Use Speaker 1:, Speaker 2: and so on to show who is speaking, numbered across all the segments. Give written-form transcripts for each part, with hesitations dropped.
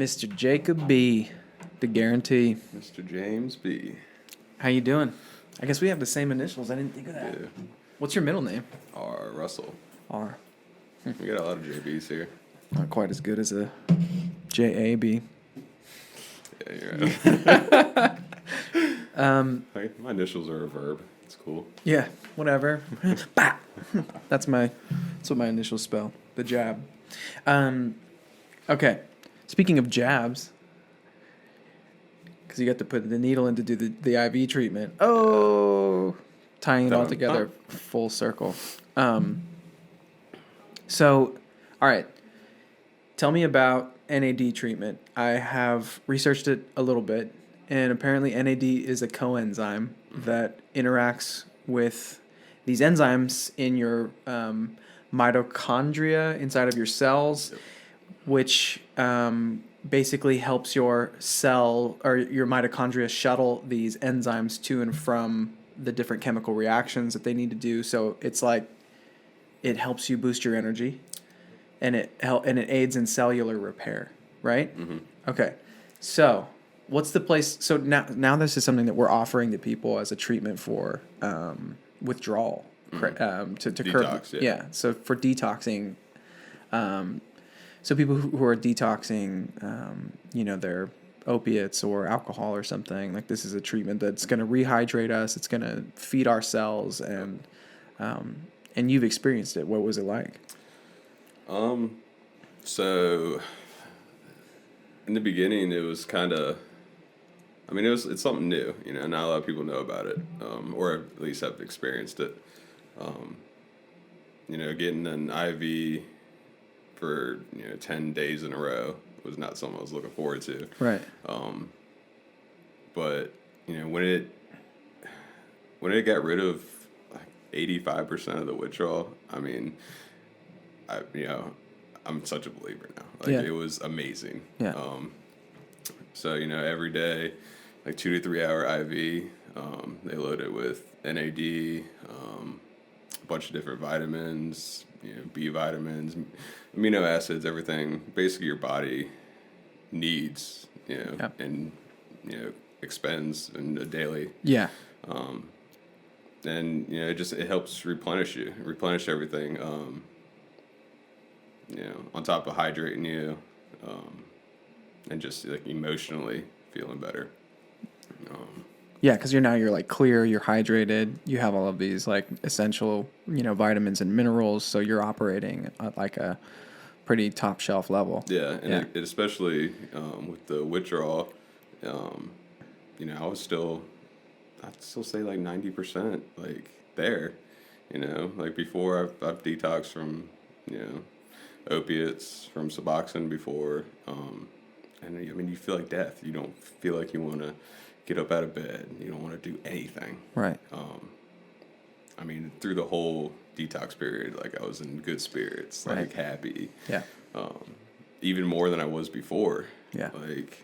Speaker 1: Mr. Jacob B, the guarantee.
Speaker 2: Mr. James B.
Speaker 1: How you doing? I guess we have the same initials. I didn't think of that.
Speaker 2: Yeah.
Speaker 1: What's your middle name?
Speaker 2: R. Russell.
Speaker 1: R.
Speaker 2: We got a lot of JBs here.
Speaker 1: Not quite as good as a JAB.
Speaker 2: Yeah, you're right. My initials are a verb. It's cool.
Speaker 1: Yeah, whatever. Bah! That's what my initials spell. The jab. Okay. Speaking of jabs, because you got to put the needle in to do the IV treatment. Oh, tying it all together, full circle. So, all right. Tell me about NAD treatment. I have researched it a little bit, and apparently NAD is a coenzyme that interacts with these enzymes in your mitochondria inside of your cells, which basically helps your cell or your mitochondria shuttle these enzymes to and from the different chemical reactions that they need to do. So it's like it helps you boost your energy, and it aids in cellular repair, right? Mm-hmm. Okay, so what's the place? So now this is something that we're offering to people as a treatment for withdrawal, to
Speaker 2: Detox,
Speaker 1: curb. Yeah, so for detoxing. So people who are detoxing, their opiates or alcohol or something, like this is a treatment that's going to rehydrate us. It's going to feed our cells, and you've experienced it. What was it like?
Speaker 2: So in the beginning, it was kind of, it's something new, not a lot of people know about it, or at least have experienced it. Getting an IV for 10 days in a row was not something I was looking forward to.
Speaker 1: Right.
Speaker 2: But when it got rid of like 85% of the withdrawal, I'm such a believer now. It was amazing.
Speaker 1: Yeah.
Speaker 2: So every day, like 2 to 3 hour IV, they load it with NAD, a bunch of different vitamins, B vitamins, amino acids, everything basically your body needs, and expends in a daily.
Speaker 1: Yeah.
Speaker 2: And it helps replenish everything. On top of hydrating you, and just like emotionally feeling better.
Speaker 1: Yeah, because you're like clear, you're hydrated, you have all of these like essential, vitamins and minerals, so you're operating at like a pretty top shelf level.
Speaker 2: Yeah, and it especially with the withdrawal, I'd still say like 90% like there, like before I've detoxed from, opiates, from Suboxone before, and you feel like death. You don't feel like you want to get up out of bed. You don't want to do anything.
Speaker 1: Right.
Speaker 2: Through the whole detox period, like I was in good spirits,
Speaker 1: right.
Speaker 2: like happy.
Speaker 1: Yeah.
Speaker 2: Even more than I was before.
Speaker 1: Yeah.
Speaker 2: Like,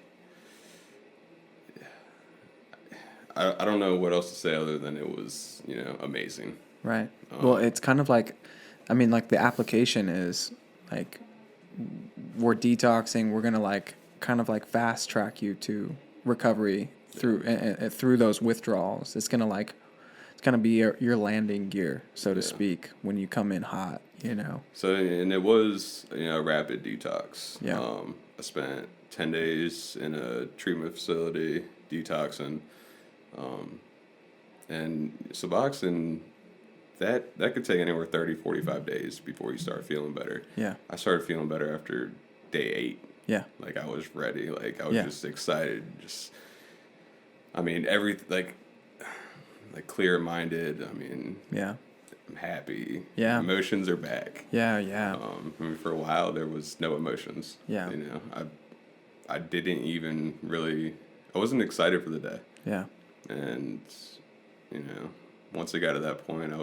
Speaker 2: I don't know what else to say other than it was, amazing.
Speaker 1: Right. Well, it's kind of like, like the application is like, we're detoxing. We're gonna like kind of like fast track you to recovery through those withdrawals. It's gonna be your landing gear, so to speak, when you come in hot.
Speaker 2: So, and it was a rapid detox.
Speaker 1: Yeah.
Speaker 2: I spent 10 days in a treatment facility detoxing, and Suboxone. That could take anywhere 30, 45 days before you start feeling better.
Speaker 1: Yeah.
Speaker 2: I started feeling better after day 8.
Speaker 1: Yeah.
Speaker 2: Like I was ready. Like I was just excited. Clear minded.
Speaker 1: Yeah.
Speaker 2: I'm happy.
Speaker 1: Yeah.
Speaker 2: Emotions are back.
Speaker 1: Yeah. Yeah.
Speaker 2: For a while there was no emotions.
Speaker 1: Yeah.
Speaker 2: I didn't even really. I wasn't excited for the day.
Speaker 1: Yeah.
Speaker 2: And once I got to that point, I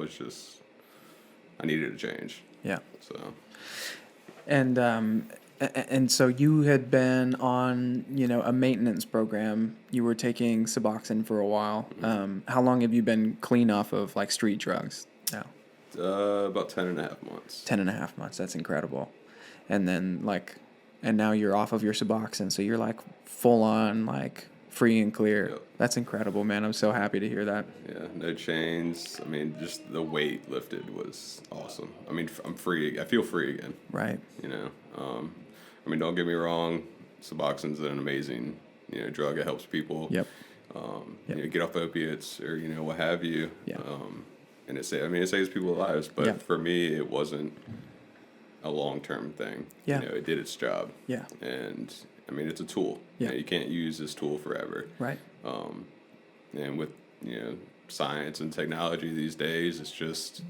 Speaker 2: needed a change.
Speaker 1: Yeah.
Speaker 2: So.
Speaker 1: And so you had been on, a maintenance program. You were taking Suboxone for a while. How long have you been clean off of like street drugs now?
Speaker 2: About 10.5 months.
Speaker 1: 10.5 months. That's incredible. And then like and now you're off of your Suboxone, so you're like full on like free and clear.
Speaker 2: Yep.
Speaker 1: That's incredible, man. I'm so happy to hear that.
Speaker 2: Yeah, no chains. I mean, just the weight lifted was awesome. I mean, I'm free. I feel free again.
Speaker 1: Right.
Speaker 2: You know, I mean, don't get me wrong. Suboxone's an amazing, drug. It helps people.
Speaker 1: Yep.
Speaker 2: Get off opiates or what have you.
Speaker 1: Yeah.
Speaker 2: And it saves people's lives. But
Speaker 1: Yeah.
Speaker 2: for me, it wasn't a long-term thing.
Speaker 1: Yeah.
Speaker 2: It did its job.
Speaker 1: Yeah.
Speaker 2: And I mean, it's a tool.
Speaker 1: Yeah.
Speaker 2: You can't use this tool forever.
Speaker 1: Right.
Speaker 2: And with science and technology these days, it's just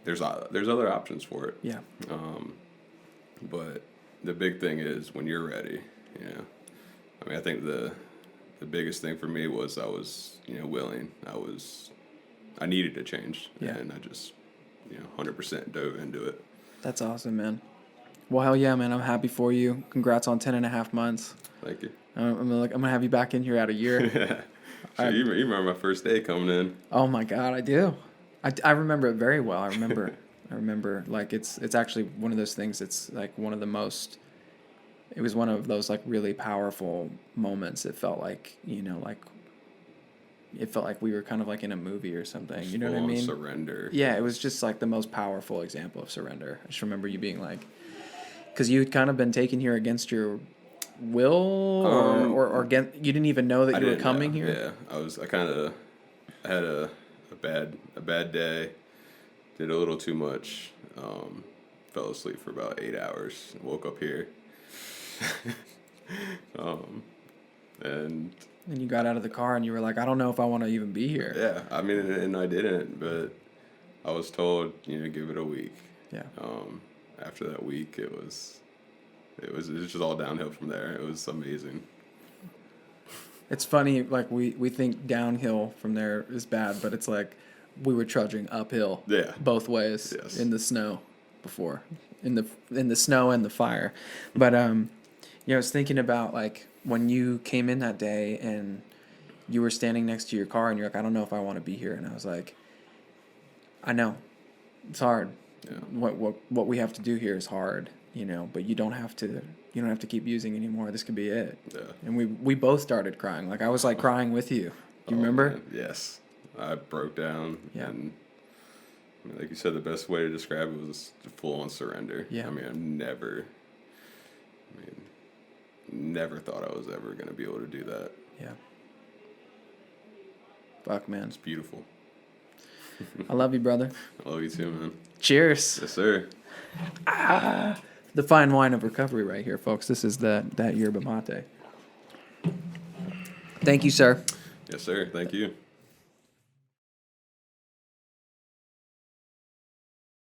Speaker 2: there's other options for it.
Speaker 1: Yeah.
Speaker 2: But the big thing is when you're ready. I mean, I think the biggest thing for me was I was willing. I needed to change.
Speaker 1: Yeah.
Speaker 2: And I just 100% dove into it.
Speaker 1: That's awesome, man. Well, hell yeah, man. I'm happy for you. Congrats on 10.5 months.
Speaker 2: Thank you.
Speaker 1: I'm gonna have you back in here at a year.
Speaker 2: Yeah. So you remember my first day coming in?
Speaker 1: Oh my God, I do. I remember it very well. I remember like it's actually one of those things. It's like one of the most. It was one of those like really powerful moments. It felt like it felt like we were kind of like in a movie or something. You know what I mean?
Speaker 2: Surrender.
Speaker 1: Yeah, it was just like the most powerful example of surrender. I just remember you being like, because you'd kind of been taken here against your will, or against, you didn't even know that you were coming here.
Speaker 2: Yeah, I had a bad day, did a little too much, fell asleep for about 8 hours, woke up here, and
Speaker 1: you got out of the car and you were like, I don't know if I want to even be here.
Speaker 2: Yeah, I mean, and I didn't, but I was told, give it a week.
Speaker 1: Yeah.
Speaker 2: After that week, it was just all downhill from there. It was amazing.
Speaker 1: It's funny, like we think downhill from there is bad, but it's like we were trudging uphill.
Speaker 2: Yeah.
Speaker 1: Both ways.
Speaker 2: Yes.
Speaker 1: In the snow before. In the snow and the fire. But I was thinking about like when you came in that day and you were standing next to your car and you're like, I don't know if I want to be here, and I was like, I know. It's hard.
Speaker 2: Yeah.
Speaker 1: What we have to do here is hard, but you don't have to keep using anymore. This could be it.
Speaker 2: Yeah.
Speaker 1: And we both started crying. Like I was like crying with you. Do you remember?
Speaker 2: Man. Yes. I broke down.
Speaker 1: Yeah.
Speaker 2: And like you said, the best way to describe it was full on surrender.
Speaker 1: Yeah.
Speaker 2: I mean, never thought I was ever going to be able to do that.
Speaker 1: Yeah. Fuck, man.
Speaker 2: It's beautiful.
Speaker 1: I love you, brother.
Speaker 2: I love you too, man.
Speaker 1: Cheers.
Speaker 2: Yes, sir.
Speaker 1: The fine wine of recovery right here, folks. This is that yerba mate. Thank you, sir.
Speaker 2: Yes, sir. Thank you.